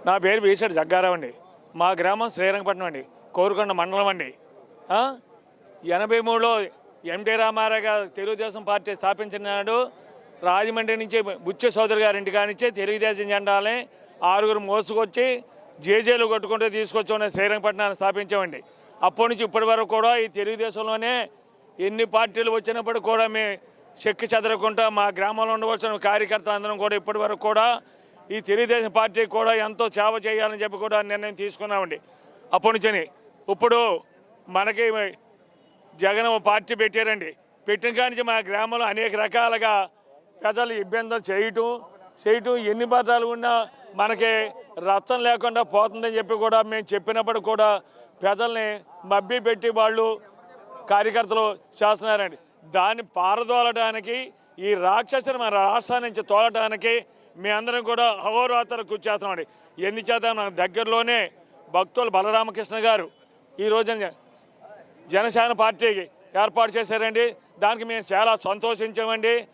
నా పేరు బీసెడ్ జగ్గారావు అండి. మా గ్రామం శ్రీరంగపట్నం అండి, కోరుకొండ మండలం అండి. 83లో ఎన్టీ రామారావు గారు తెలుగుదేశం పార్టీ స్థాపించిన నాడు రాజమండ్రి నుంచి బుచ్చ సోదరి గారి ఇంటి కానిచ్చే తెలుగుదేశం జెండాలని 6 మోసుకొచ్చి జేజేలు కొట్టుకుంటూ తీసుకొచ్చి ఉన్న శ్రీరంగపట్నాన్ని స్థాపించామండి. అప్పటి నుంచి ఇప్పటి వరకు కూడా ఈ తెలుగుదేశంలోనే ఎన్ని పార్టీలు వచ్చినప్పుడు కూడా మేము చెక్కి చెదరకుండా మా గ్రామంలో ఉండవలసిన కార్యకర్తలు అందరం కూడా ఇప్పటి వరకు కూడా ఈ తెలుగుదేశం పార్టీ కూడా ఎంతో సేవ చేయాలని చెప్పి కూడా నిర్ణయం తీసుకున్నామండి. అప్పటి నుంచి ఇప్పుడు మనకి జగన్ పార్టీ పెట్టారండి. పెట్టిన కానించి మా గ్రామంలో అనేక రకాలుగా ప్రజలు ఇబ్బందులు చేయటం ఎన్ని పదాలు ఉన్నా మనకి రచ్చం లేకుండా పోతుందని చెప్పి కూడా మేము చెప్పినప్పుడు కూడా ప్రజల్ని మభ్య పెట్టి వాళ్ళు కార్యకర్తలు చేస్తున్నారండి. దాన్ని పారదోలడానికి ఈ రాక్షసుని మన రాష్ట్రాన్ని నుంచి తోలడానికి మేమందరం కూడా అహోరాత్రులు కృషి చేస్తున్నామండి. ఎందుచేత మన దగ్గరలోనే భక్తులు బలరామకృష్ణ గారు ఈ రోజున జనసేన పార్టీకి ఏర్పాటు చేశారండి. దానికి మేము చాలా సంతోషించామండి.